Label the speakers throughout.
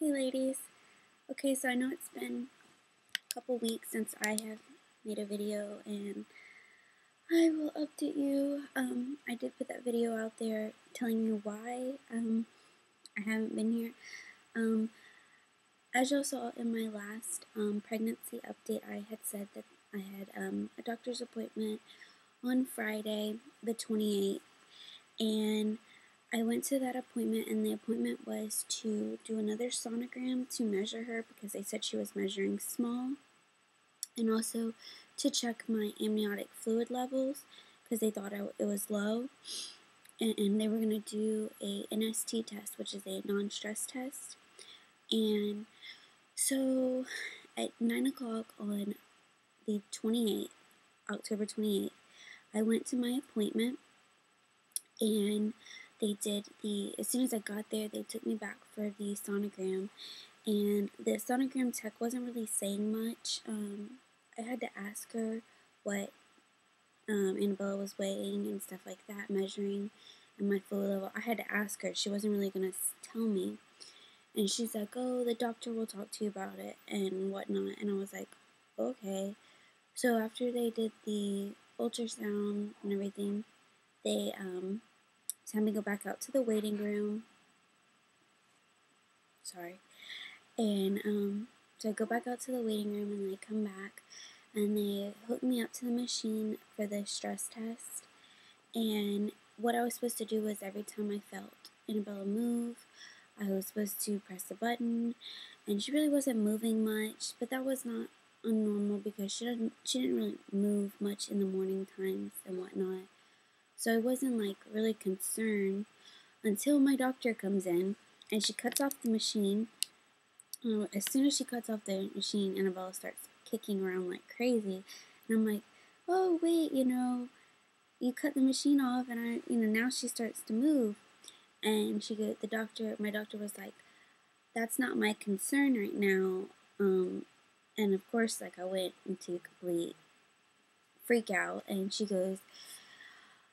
Speaker 1: Hey ladies. Okay, so I know it's been a couple weeks since I have made a video and I will update you. I did put that video out there telling you why I haven't been here. Um, as you saw in my last pregnancy update, I had said that I had a doctor's appointment on Friday the 28th, and I went to that appointment, and the appointment was to do another sonogram to measure her because they said she was measuring small, and also to check my amniotic fluid levels because they thought it was low, and they were going to do a NST test, which is a non-stress test. And so at 9 o'clock on the 28th, October 28th, I went to my appointment, and they did as soon as I got there, they took me back for the sonogram, and the sonogram tech wasn't really saying much. I had to ask her what Annabella was weighing and stuff like that, measuring, and my fluid level. I had to ask her. She wasn't really going to tell me. And she's like, oh, the doctor will talk to you about it and whatnot. And I was like, okay. So after they did the ultrasound and everything, they had me go back out to the waiting room. Sorry. And so I go back out to the waiting room, and they come back, and they hook me up to the machine for the stress test. And what I was supposed to do was every time I felt Annabella move, I was supposed to press the button, and she really wasn't moving much, but that was not unnormal because she didn't really move much in the morning times and whatnot. So I wasn't like really concerned until my doctor comes in and she cuts off the machine. As soon as she cuts off the machine, Annabella starts kicking around like crazy, and I'm like, oh wait, you cut the machine off, and now she starts to move. And my doctor was like, that's not my concern right now. And of course, like, I went into complete freak out, and she goes,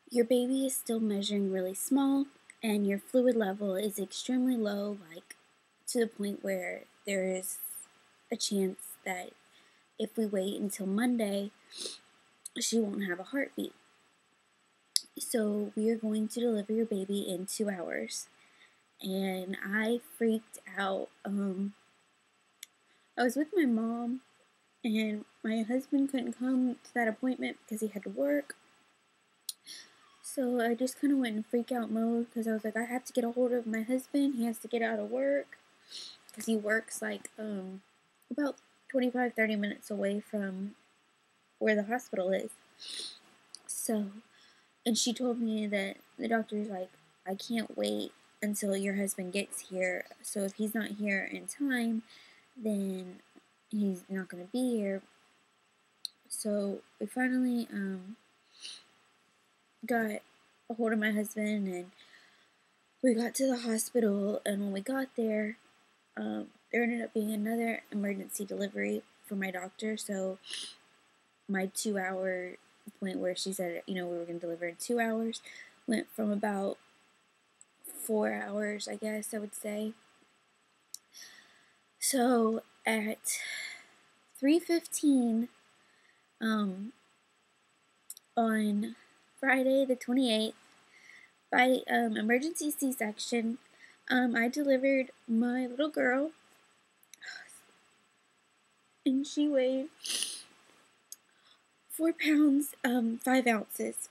Speaker 1: your baby is still measuring really small, and your fluid level is extremely low, like to the point where there is a chance that if we wait until Monday, she won't have a heartbeat. So we are going to deliver your baby in 2 hours. And I freaked out. I was with my mom, and my husband couldn't come to that appointment because he had to work. So I just kind of went in freak out mode because I was like, I have to get a hold of my husband. He has to get out of work because he works like about 25-30 minutes away from where the hospital is. So, and she told me that the doctor's like, I can't wait until your husband gets here. So if he's not here in time, then he's not going to be here. So we finally got a hold of my husband, and we got to the hospital. And when we got there, there ended up being another emergency delivery for my doctor. So my 2-hour point where she said, we were going to deliver in 2 hours went from about 4 hours, I guess I would say. So at 3:15 on Friday the 28th, by emergency C-section, I delivered my little girl, and she weighed 4 pounds 5 ounces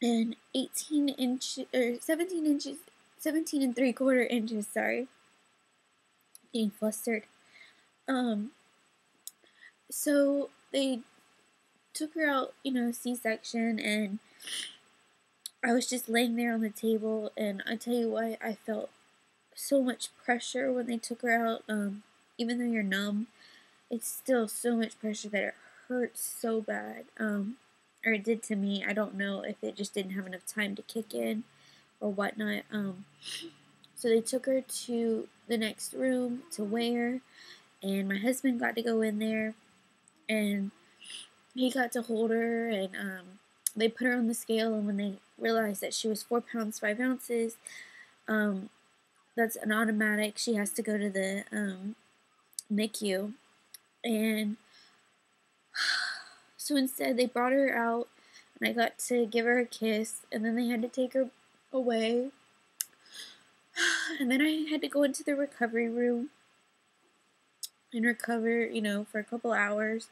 Speaker 1: and 17 and 3/4 inches. Sorry, getting flustered. So they took her out, C-section, and I was just laying there on the table, and I tell you what, I felt so much pressure when they took her out. Even though you're numb, it's still so much pressure that it hurts so bad. Or it did to me. I don't know if it just didn't have enough time to kick in or whatnot. So they took her to the next room to weigh her, and my husband got to go in there, and he got to hold her, and they put her on the scale, and when they realized that she was 4 pounds 5 ounces, that's an automatic. She has to go to the NICU. And so instead, they brought her out, and I got to give her a kiss, and then they had to take her away. And then I had to go into the recovery room and recover, for a couple hours.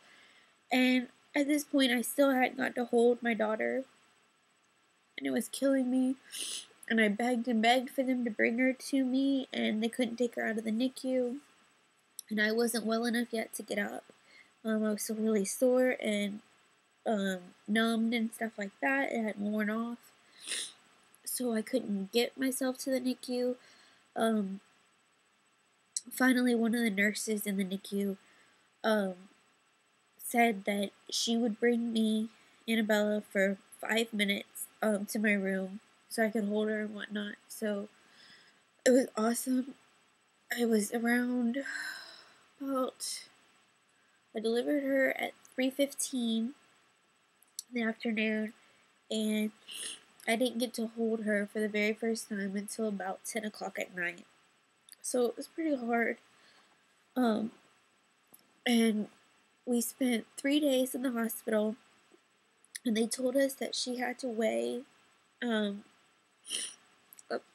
Speaker 1: And at this point, I still hadn't got to hold my daughter, and it was killing me. And I begged and begged for them to bring her to me, and they couldn't take her out of the NICU. And I wasn't well enough yet to get up. I was still really sore and numbed and stuff like that. It had worn off, so I couldn't get myself to the NICU. Finally, one of the nurses in the NICU said that she would bring me, Annabella, for 5 minutes to my room so I could hold her and whatnot. So it was awesome. I was around I delivered her at 3:15 in the afternoon, and I didn't get to hold her for the very first time until about 10 o'clock at night. So it was pretty hard. And we spent 3 days in the hospital, and they told us that she had to weigh,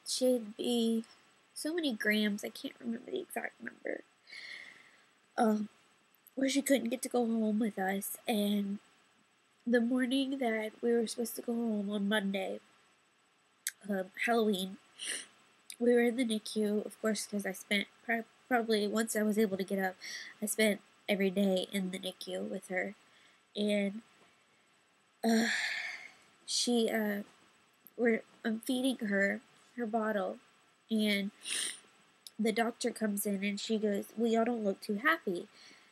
Speaker 1: she'd be so many grams, I can't remember the exact number, where she couldn't get to go home with us. And the morning that we were supposed to go home on Monday, Halloween, we were in the NICU, of course, because I spent probably, once I was able to get up, I spent every day in the NICU with her. And I'm feeding her bottle, and the doctor comes in and she goes, "Well, y'all don't look too happy."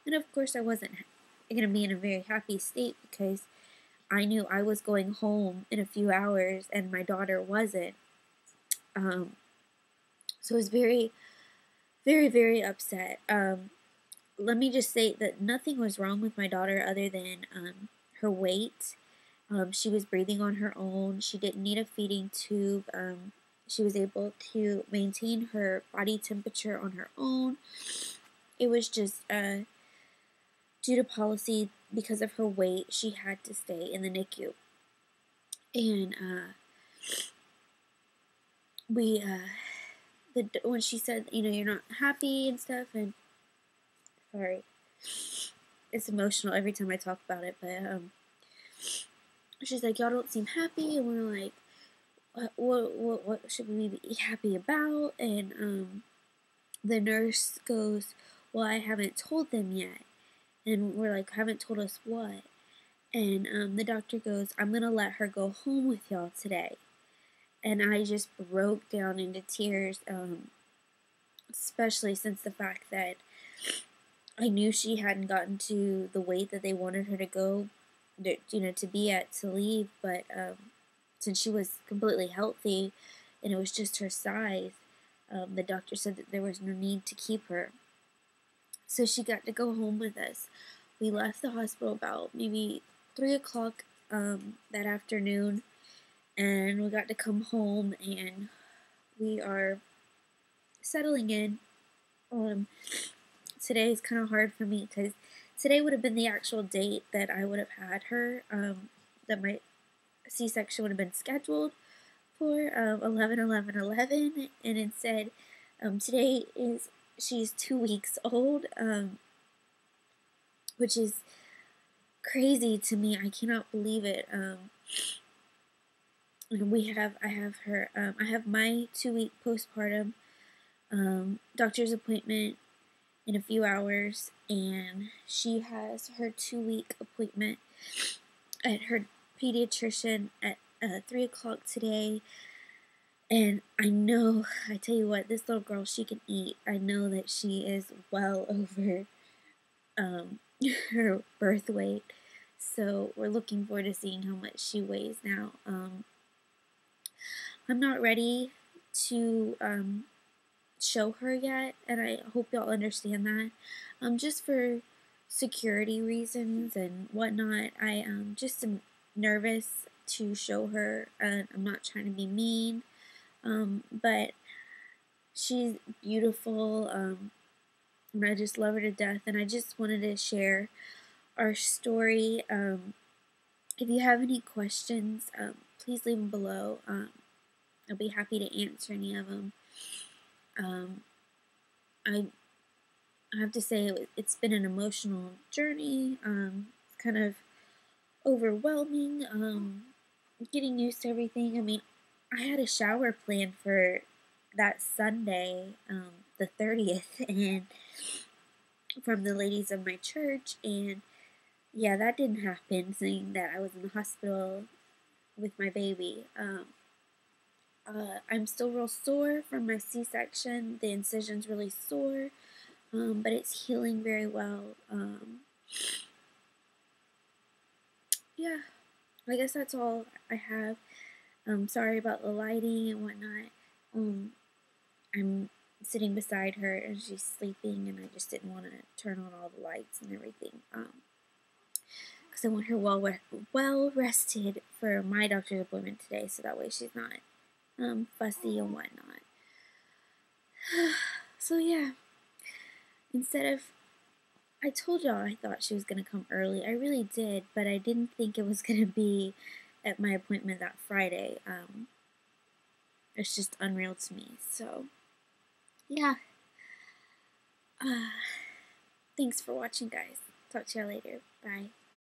Speaker 1: And of course I wasn't going to be in a very happy state, because I knew I was going home in a few hours and my daughter wasn't. So I was very, very, very upset. Let me just say that nothing was wrong with my daughter other than her weight. She was breathing on her own. She didn't need a feeding tube. She was able to maintain her body temperature on her own. It was just due to policy, because of her weight, she had to stay in the NICU. And when she said, you're not happy and stuff, and sorry, it's emotional every time I talk about it, but she's like, "Y'all don't seem happy," and we're like, what should we be happy about? And the nurse goes, "Well, I haven't told them yet." And we're like, "Haven't told us what?" And the doctor goes, "I'm gonna let her go home with y'all today." And I just broke down into tears, especially since the fact that I knew she hadn't gotten to the weight that they wanted her to go, to be at, to leave. But since she was completely healthy and it was just her size, the doctor said that there was no need to keep her. So she got to go home with us. We left the hospital about maybe 3 o'clock that afternoon, and we got to come home, and we are settling in. Today is kind of hard for me, because today would have been the actual date that I would have had her, that my C-section would have been scheduled for, 11/11/11, and instead, today she's 2 weeks old, which is crazy to me. I cannot believe it. And I have my 2-week postpartum doctor's appointment in a few hours, and she has her 2-week appointment at her pediatrician at 3 o'clock today. And I tell you what, this little girl, she can eat. I know that she is well over her birth weight, so we're looking forward to seeing how much she weighs now. I'm not ready to show her yet, and I hope y'all understand that. Just for security reasons and whatnot, I just am nervous to show her. I'm not trying to be mean, but she's beautiful, and I just love her to death, and I just wanted to share our story. If you have any questions, please leave them below. I'll be happy to answer any of them. I have to say it's been an emotional journey. It's kind of overwhelming. Getting used to everything. I mean, I had a shower planned for that Sunday, the 30th, and from the ladies of my church, and yeah, that didn't happen, saying that I was in the hospital with my baby. I'm still real sore from my C-section. The incision's really sore, but it's healing very well. Yeah, I guess that's all I have. Sorry about the lighting and whatnot. I'm sitting beside her and she's sleeping, and I just didn't want to turn on all the lights and everything. Because I want her well rested for my doctor's appointment today, so that way she's not fussy and whatnot. So yeah, I told y'all I thought she was gonna come early. I really did, but I didn't think it was gonna be at my appointment that Friday. It's just unreal to me. So yeah. Thanks for watching, guys. Talk to y'all later. Bye.